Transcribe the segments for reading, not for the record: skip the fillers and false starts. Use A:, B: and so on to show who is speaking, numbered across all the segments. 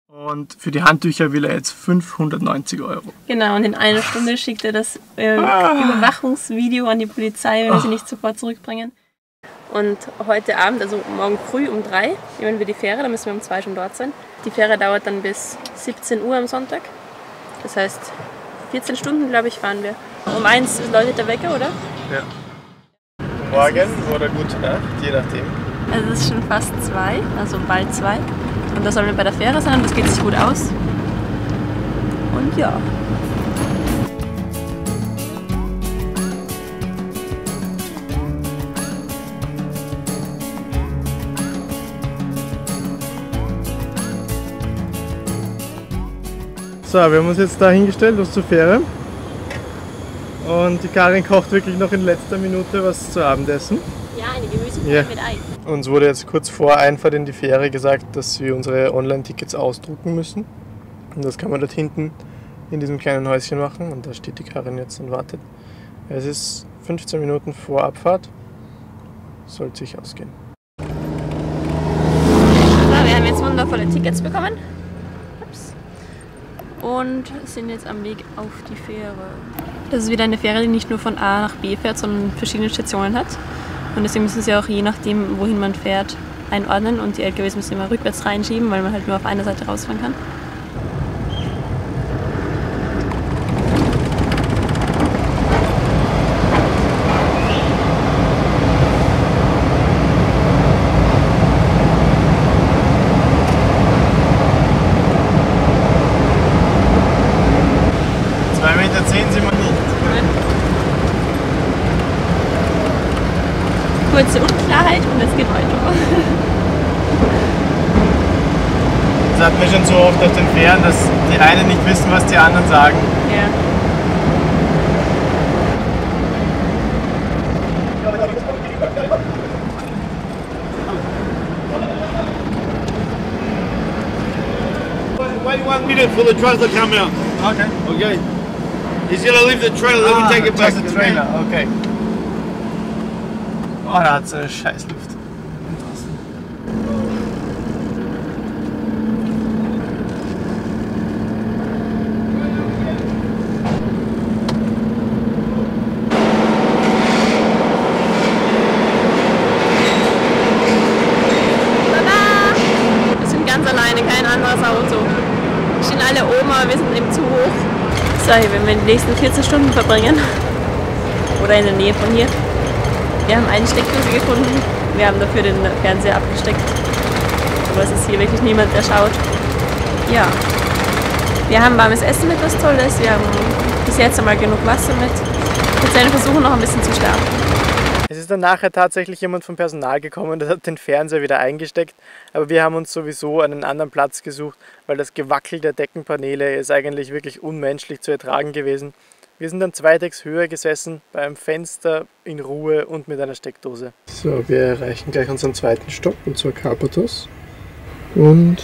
A: Und für die Handtücher will er jetzt 590 €.
B: Genau, und in einer Stunde schickt er das Überwachungsvideo an die Polizei, wenn wir sie nicht sofort zurückbringen. Und heute Abend, also morgen früh um 3, nehmen wir die Fähre, da müssen wir um 2 schon dort sein. Die Fähre dauert dann bis 17 Uhr am Sonntag. Das heißt, 14 Stunden, glaube ich, fahren wir. Um 1 läutet der Wecker, oder?
A: Ja. Morgen oder gute Nacht, je nachdem.
B: Also es ist schon fast 2, also bald 2. Und da sollen wir bei der Fähre sein, das geht sich gut aus. Und ja.
A: So, wir haben uns jetzt da hingestellt, los zur Fähre. Und die Karin kocht wirklich noch in letzter Minute was zu Abendessen.
B: Ja, eine Gemüsepfanne mit Ei.
A: Uns wurde jetzt kurz vor Einfahrt in die Fähre gesagt, dass wir unsere Online-Tickets ausdrucken müssen. Und das kann man dort hinten in diesem kleinen Häuschen machen. Und da steht die Karin jetzt und wartet. Es ist 15 Minuten vor Abfahrt. Sollte sich ausgehen.
B: So, wir haben jetzt wundervolle Tickets bekommen. Ups. Und sind jetzt am Weg auf die Fähre. Das ist wieder eine Fähre, die nicht nur von A nach B fährt, sondern verschiedene Stationen hat. Und deswegen müssen sie auch je nachdem, wohin man fährt, einordnen. Und die LKWs müssen immer rückwärts reinschieben, weil man halt nur auf einer Seite rausfahren kann. Kurze Unklarheit und es geht weiter.
A: Das hatten wir schon so oft auf den Fähren, dass die einen nicht wissen, was die anderen sagen.
B: Ja.
C: Wait 1 minute for the trailer to come out.
A: Okay.
C: Okay. He's gonna leave the trailer, then we take it back.
A: Just the trailer, okay. Oh, da hat so eine Scheißluft.
B: Wir sind ganz alleine, kein anderes Auto. Wir stehen alle oben, aber wir sind eben zu hoch. So, hier werden wir die nächsten 14 Stunden verbringen. Oder in der Nähe von hier. Wir haben eine Steckdose gefunden. Wir haben dafür den Fernseher abgesteckt. Aber es ist hier wirklich niemand, der schaut. Ja. Wir haben warmes Essen mit, was Tolles. Wir haben bis jetzt einmal genug Wasser mit. Jetzt werden wir versuchen, noch ein bisschen zu schlafen.
A: Es ist dann nachher tatsächlich jemand vom Personal gekommen, der hat den Fernseher wieder eingesteckt. Aber wir haben uns sowieso einen anderen Platz gesucht, weil das Gewackel der Deckenpaneele ist eigentlich wirklich unmenschlich zu ertragen gewesen. Wir sind dann 2 Decks höher gesessen, bei einem Fenster, in Ruhe und mit einer Steckdose. So, wir erreichen gleich unseren zweiten Stopp, und zwar Karpathos. Und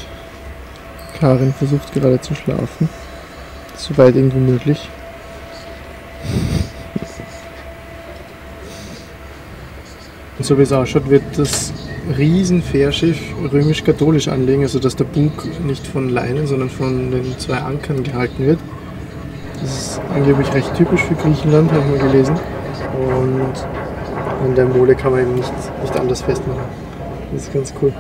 A: Karin versucht gerade zu schlafen, soweit irgendwie möglich. Und so wie es ausschaut, wird das Riesenfährschiff römisch-katholisch anlegen, also dass der Bug nicht von Leinen, sondern von den 2 Ankern gehalten wird. Das ist angeblich recht typisch für Griechenland, habe ich mal gelesen. Und an der Mole kann man eben nicht anders festmachen. Das ist ganz cool.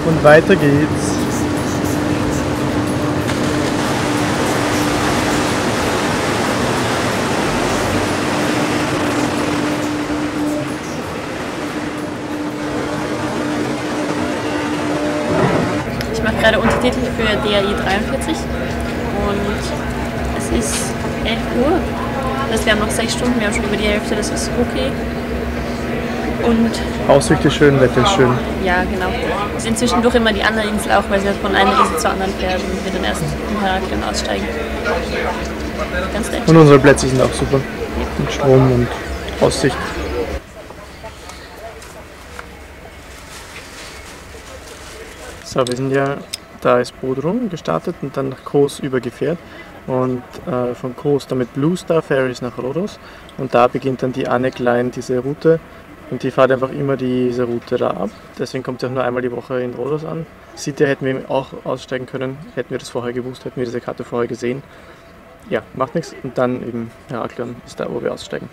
A: Und weiter geht's.
B: Ich mache gerade Untertitel für DAI 43 und es ist 11 Uhr. Das heißt, wir haben noch 6 Stunden, wir haben schon über die Hälfte, das ist okay. Und
A: Aussicht ist schön, Wetter ist schön.
B: Ja, genau. Wir sind zwischendurch immer die andere Insel auch, weil sie von einer Insel zur anderen fährt und wir dann erst im Heraklion aussteigen. Ganz nett.
A: Und unsere Plätze sind auch super. Mit Strom und Aussicht. So, wir sind ja, da ist Bodrum gestartet und dann nach Kos übergeführt. Und von Kos dann mit Blue Star Ferries nach Rhodos. Und da beginnt dann die Anek Line, diese Route. Und die fährt einfach immer diese Route da ab. Deswegen kommt sie auch nur einmal die Woche in Rhodos an. City hätten wir auch aussteigen können, hätten wir das vorher gewusst, hätten wir diese Karte vorher gesehen. Ja, macht nichts. Und dann eben Heraklion ist da, wo wir aussteigen.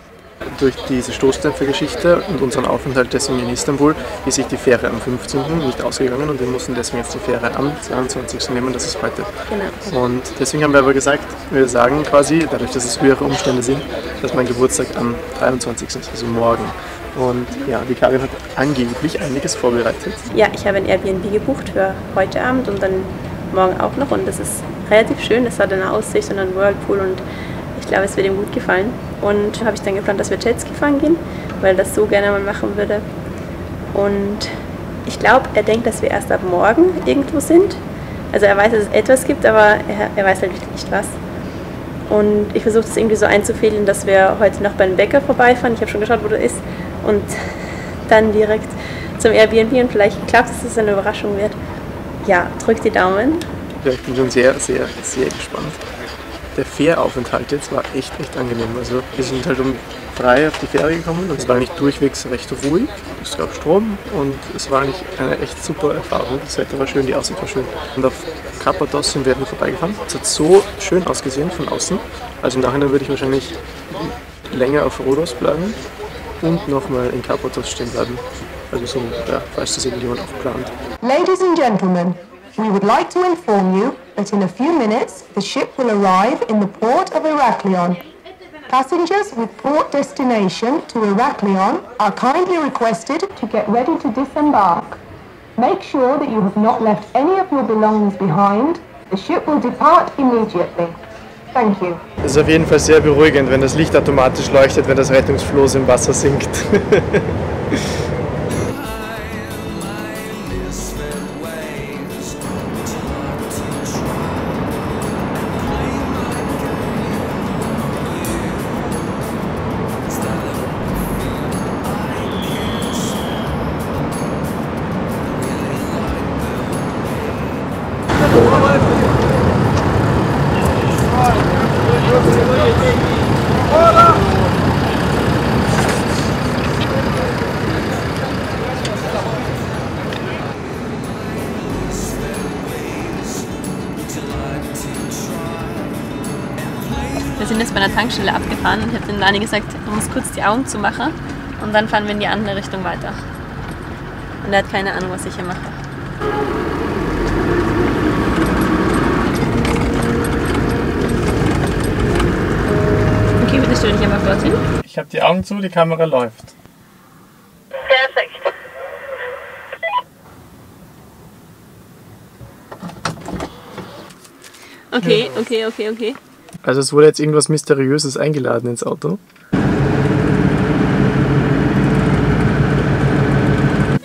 A: Durch diese Stoßdämpfergeschichte und unseren Aufenthalt deswegen in Istanbul ist sich die Fähre am 15. nicht ausgegangen und wir mussten deswegen jetzt die Fähre am 22. nehmen, das ist heute. Genau. Und deswegen haben wir aber gesagt, wir sagen quasi, dadurch, dass es höhere Umstände sind, dass mein Geburtstag am 23. ist, also morgen. Und ja, die Karin hat angeblich einiges vorbereitet.
B: Ja, ich habe ein Airbnb gebucht für heute Abend und dann morgen auch noch und das ist relativ schön, es hat eine Aussicht und einen Whirlpool und ich glaube, es wird ihm gut gefallen. Und habe ich dann geplant, dass wir Jetski fahren gehen, weil er das so gerne mal machen würde. Und ich glaube, er denkt, dass wir erst ab morgen irgendwo sind. Also er weiß, dass es etwas gibt, aber er weiß halt nicht was. Und ich versuche das irgendwie so einzufädeln, dass wir heute noch beim Bäcker vorbeifahren. Ich habe schon geschaut, wo der ist. Und dann direkt zum Airbnb und vielleicht klappt es, dass es eine Überraschung wird. Ja, drückt die Daumen.
A: Ja, ich bin schon sehr, sehr, sehr gespannt. Der Fähraufenthalt jetzt war echt angenehm. Also wir sind halt um 3 auf die Fähre gekommen und es war eigentlich durchwegs recht ruhig. Es gab Strom und es war eigentlich eine echt super Erfahrung. Das Wetter war schön, die Aussicht war schön. Und auf Karpathos sind wir vorbeigefahren. Es hat so schön ausgesehen von außen. Also im Nachhinein würde ich wahrscheinlich länger auf Rhodos bleiben und nochmal in Karpathos stehen bleiben. Also so, ja, falls das irgendjemand auch plant.
D: Ladies and gentlemen, we would like to inform you that in a few minutes the ship will arrive in the port of Heraklion. Passengers with port destination to Heraklion are kindly requested to get ready to disembark. Make sure that you have not left any of your belongings behind. The ship will depart immediately. Thank you.
A: Es ist auf jeden Fall sehr beruhigend, wenn das Licht automatisch leuchtet, wenn das Rettungsfloß im Wasser sinkt.
B: Wir sind jetzt bei einer Tankstelle abgefahren und ich habe dem Dani gesagt, er muss kurz die Augen zumachen und dann fahren wir in die andere Richtung weiter. Und er hat keine Ahnung, was ich hier mache. Okay, bitte stell dich einmal dorthin.
A: Ich habe die Augen zu, die Kamera läuft.
B: Perfekt. Okay.
A: Also es wurde jetzt irgendwas Mysteriöses eingeladen ins Auto.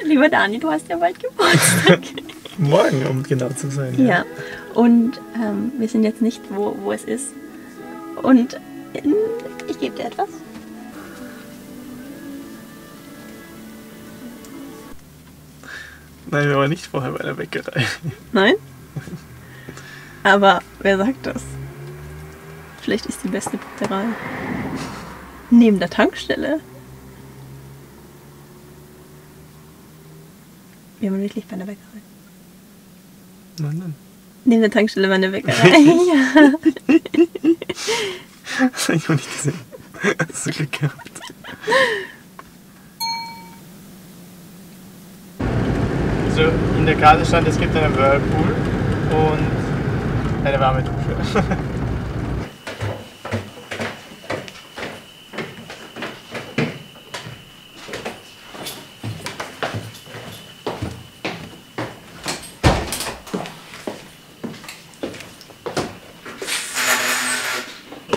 B: Lieber Dani, du hast ja bald Geburtstag.
A: Morgen, um genau zu sein.
B: Ja, und wir sind jetzt nicht, wo es ist. Und ich gebe dir etwas.
A: Nein, wir waren nicht vorher bei der Bäckerei.
B: Nein? Aber wer sagt das? Vielleicht ist die beste Bäckerei neben der Tankstelle. Wir waren wirklich bei einer Bäckerei.
A: Nein.
B: Neben der Tankstelle war eine Bäckerei. Ja.
A: Das habe ich noch nicht gesehen. Hast du Glück gehabt. Also in der Karte stand, es gibt einen Whirlpool und eine warme Dusche.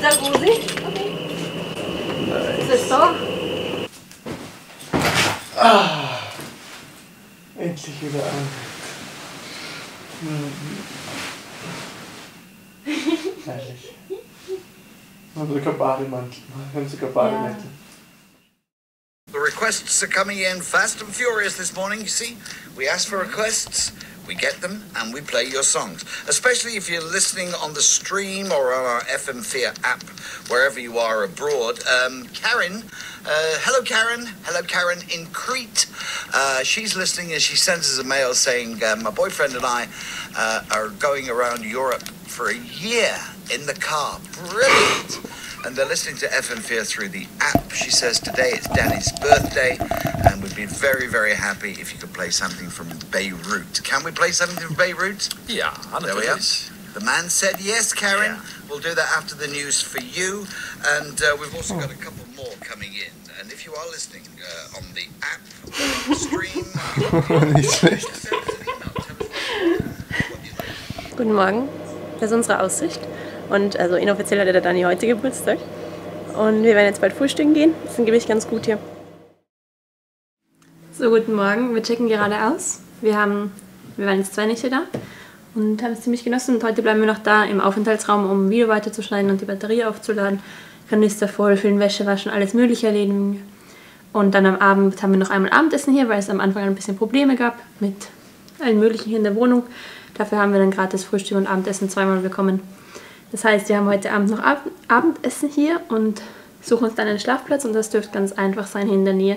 B: Jacuzzi? Okay. Ist das so?
A: Endlich wieder an. Herrlich. Und sogar Bademantel. Wir haben sogar Bademäntel.
E: The requests are coming in fast and furious this morning, you see. We asked for requests, We get them and we play your songs, especially if you're listening on the stream or on our FM4 app, wherever you are abroad. Karen, hello Karen in Crete. She's listening and she sends us a mail saying, my boyfriend and I are going around Europe for a year in the car. Brilliant. And they're listening to FM4 through the app. She says today it's Danny's birthday and we'd be very, very happy if you could play something from Beirut. Can we play something from Beirut?
F: Yeah,
E: there we are. The man said yes, Karen. Yeah. We'll do that after the news for you. And we've also got a couple more coming in. And if you are listening on the app or on the stream,
B: Guten Morgen, das ist unsere Aussicht. Und also inoffiziell hat der Dani heute Geburtstag. Und wir werden jetzt bald frühstücken gehen. Das ist nämlich ganz gut hier. So, guten Morgen. Wir checken gerade aus. Wir waren jetzt 2 Nächte da und haben es ziemlich genossen. Und heute bleiben wir noch da im Aufenthaltsraum, um Video weiterzuschneiden und die Batterie aufzuladen. Kanister voll, füllen, Wäsche waschen, alles Mögliche erledigen. Und dann am Abend haben wir noch einmal Abendessen hier, weil es am Anfang ein bisschen Probleme gab mit allen Möglichen hier in der Wohnung. Dafür haben wir dann gratis Frühstück und Abendessen zweimal bekommen. Das heißt, wir haben heute Abend noch Abendessen hier und suchen uns dann einen Schlafplatz und das dürfte ganz einfach sein hier in der Nähe,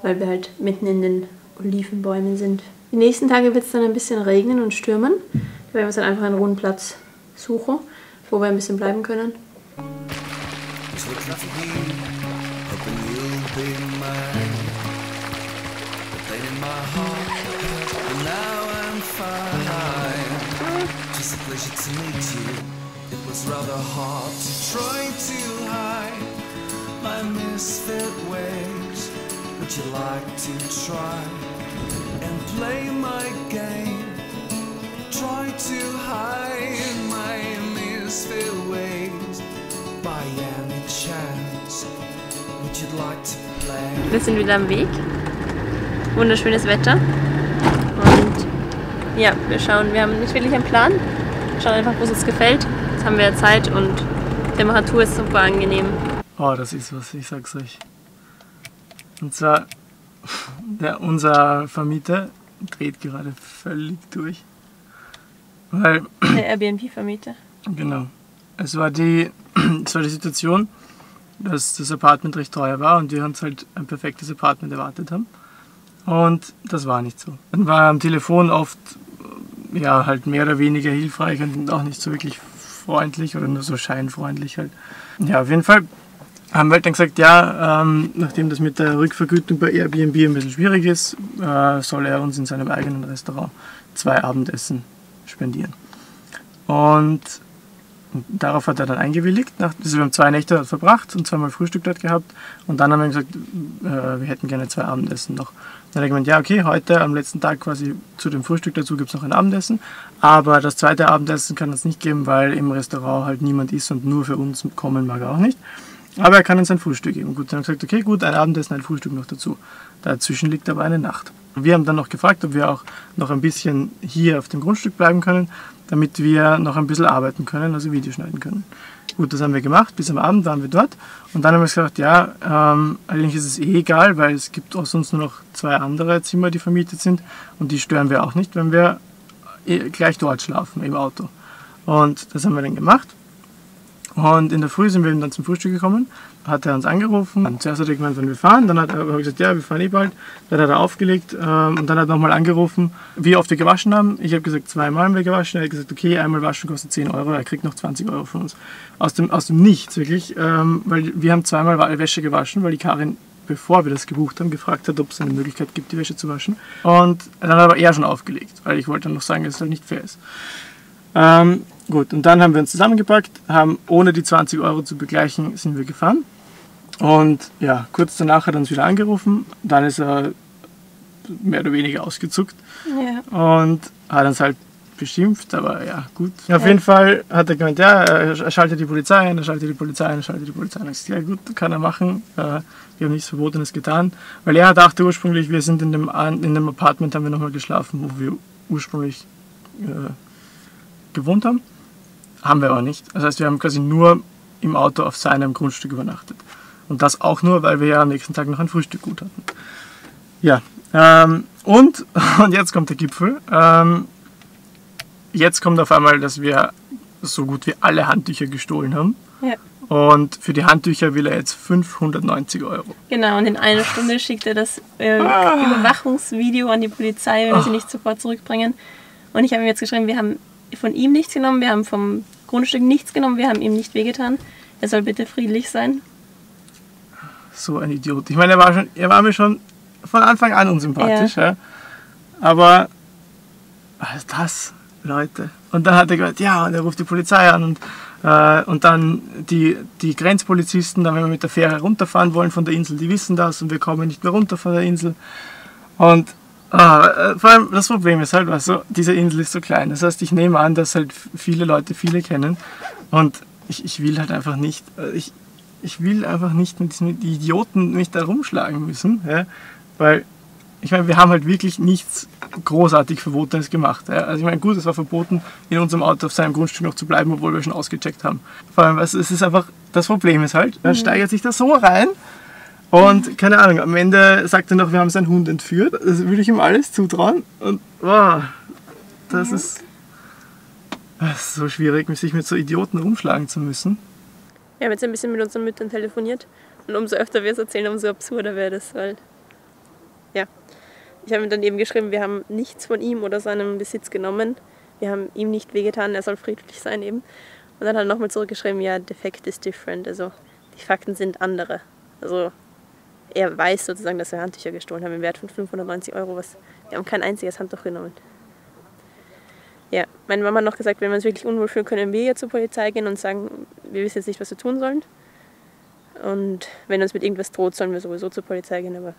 B: weil wir halt mitten in den Olivenbäumen sind. Die nächsten Tage wird es dann ein bisschen regnen und stürmen. Da werden wir uns dann einfach einen ruhen Platz suchen, wo wir ein bisschen bleiben können.
G: It was rather hard to try to hide my misfit ways. Would you like to try and play my game? Try to hide my misfit ways. By any chance, would you like to play?
B: Wir sind wieder am Weg. Wunderschönes Wetter. Und ja, wir schauen, wir haben nicht wirklich einen Plan. Wir schauen einfach, wo es uns gefällt. Jetzt haben wir ja Zeit und die Temperatur ist super angenehm.
A: Oh, das ist was, ich sag's euch. Und zwar, unser Vermieter dreht gerade völlig durch. Weil,
B: der Airbnb-Vermieter.
A: Genau. Es war die Situation, dass das Apartment recht teuer war und wir uns halt ein perfektes Apartment erwartet haben. Und das war nicht so. Dann war er am Telefon oft ja, halt mehr oder weniger hilfreich und auch nicht so wirklich freundlich oder nur so scheinfreundlich halt. Ja, auf jeden Fall haben wir halt dann gesagt, ja, nachdem das mit der Rückvergütung bei Airbnb ein bisschen schwierig ist, soll er uns in seinem eigenen Restaurant 2 Abendessen spendieren. Und darauf hat er dann eingewilligt. Also wir haben 2 Nächte verbracht und 2-mal Frühstück dort gehabt. Und dann haben wir gesagt, wir hätten gerne 2 Abendessen noch. Dann hat er gemeint, ja okay, heute am letzten Tag quasi zu dem Frühstück dazu gibt es noch ein Abendessen. Aber das zweite Abendessen kann es nicht geben, weil im Restaurant halt niemand ist und nur für uns kommen mag er auch nicht. Aber er kann uns ein Frühstück geben. Gut, dann haben wir gesagt, okay gut, ein Abendessen, ein Frühstück noch dazu. Dazwischen liegt aber eine Nacht. Wir haben dann noch gefragt, ob wir auch noch ein bisschen hier auf dem Grundstück bleiben können, damit wir noch ein bisschen arbeiten können, also Video schneiden können. Gut, das haben wir gemacht, bis am Abend waren wir dort und dann haben wir gesagt, ja, eigentlich ist es eh egal, weil es gibt auch sonst nur noch 2 andere Zimmer, die vermietet sind und die stören wir auch nicht, wenn wir gleich dort schlafen, im Auto. Und das haben wir dann gemacht. Und in der Früh sind wir dann zum Frühstück gekommen, hat er uns angerufen. Zuerst hat er gemeint, wenn wir fahren, dann hat er gesagt, ja, wir fahren eh bald. Dann hat er aufgelegt und dann hat er nochmal angerufen, wie oft wir gewaschen haben. Ich habe gesagt, 2-mal haben wir gewaschen. Er hat gesagt, okay, einmal waschen kostet 10 €, er kriegt noch 20 € von uns. Aus dem Nichts, wirklich, weil wir haben 2-mal Wäsche gewaschen, weil die Karin, bevor wir das gebucht haben, gefragt hat, ob es eine Möglichkeit gibt, die Wäsche zu waschen. Und dann hat aber er schon aufgelegt, weil ich wollte dann noch sagen, dass es halt nicht fair ist. Gut, und dann haben wir uns zusammengepackt, haben ohne die 20 € zu begleichen, sind wir gefahren. Und ja, kurz danach hat er uns wieder angerufen, dann ist er mehr oder weniger ausgezuckt und hat uns halt beschimpft, aber ja, gut. Auf jeden Fall hat er gemeint, ja, er schaltet die Polizei ein, er schaltet die Polizei ein, er schaltet die Polizei ein. Ich gesagt, ja gut, kann er machen, wir haben nichts Verbotenes getan, weil er dachte ursprünglich, wir sind in dem Apartment, haben wir nochmal geschlafen, wo wir ursprünglich gewohnt haben. Haben wir aber nicht. Das heißt, wir haben quasi nur im Auto auf seinem Grundstück übernachtet. Und das auch nur, weil wir ja am nächsten Tag noch ein Frühstück gut hatten. Ja, und jetzt kommt der Gipfel. jetzt kommt auf einmal, dass wir so gut wie alle Handtücher gestohlen haben.
B: Ja.
A: Und für die Handtücher will er jetzt 590 €.
B: Genau, und in einer Stunde schickt er das Überwachungsvideo an die Polizei, wenn wir sie nicht sofort zurückbringen. Und ich habe ihm jetzt geschrieben, wir haben von ihm nichts genommen, wir haben vom Grundstück nichts genommen, wir haben ihm nicht wehgetan. Er soll bitte friedlich sein.
A: So ein Idiot. Ich meine, er war mir schon von Anfang an unsympathisch. Ja. Aber was ist das, Leute? Und dann hat er gesagt, ja, und er ruft die Polizei an und dann die Grenzpolizisten, dann wenn wir mit der Fähre runterfahren wollen von der Insel, die wissen das und wir kommen nicht mehr runter von der Insel. Und vor allem das Problem ist halt, weißt du, diese Insel ist so klein. Das heißt, ich nehme an, dass halt viele Leute viele kennen und ich will halt einfach nicht, ich will einfach nicht mit diesen Idioten mich da rumschlagen müssen, ja, weil ich meine, wir haben halt wirklich nichts großartig Verbotenes gemacht. Ja. Also ich meine, gut, es war verboten, in unserem Auto auf seinem Grundstück noch zu bleiben, obwohl wir schon ausgecheckt haben. Vor allem, es ist einfach, das Problem ist halt, er steigert sich da so rein und keine Ahnung, am Ende sagt er noch, wir haben seinen Hund entführt. Das würde ich ihm alles zutrauen und wow, das ist so schwierig, sich mit so Idioten rumschlagen zu müssen.
B: Wir haben jetzt ein bisschen mit unseren Müttern telefoniert und umso öfter wir es erzählen, umso absurder wäre das, weil, ja, ich habe ihm dann eben geschrieben, wir haben nichts von ihm oder seinem Besitz genommen, wir haben ihm nicht wehgetan, er soll friedlich sein eben. Und dann hat er nochmal zurückgeschrieben, ja, the fact is different, also die Fakten sind andere. Also er weiß sozusagen, dass wir Handtücher gestohlen haben im Wert von 590 €, wir haben kein einziges Handtuch genommen. Ja, meine Mama hat noch gesagt, wenn wir uns wirklich unwohl fühlen, können wir jetzt zur Polizei gehen und sagen, wir wissen jetzt nicht, was wir tun sollen. Und wenn uns mit irgendwas droht, sollen wir sowieso zur Polizei gehen, aber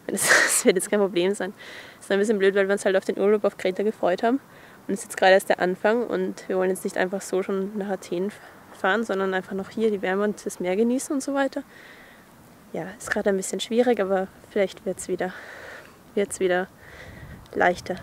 B: das wird jetzt kein Problem sein. Das ist ein bisschen blöd, weil wir uns halt auf den Urlaub auf Kreta gefreut haben. Und es ist jetzt gerade erst der Anfang und wir wollen jetzt nicht einfach so schon nach Athen fahren, sondern einfach noch hier die Wärme und das Meer genießen und so weiter. Ja, ist gerade ein bisschen schwierig, aber vielleicht wird es wieder leichter.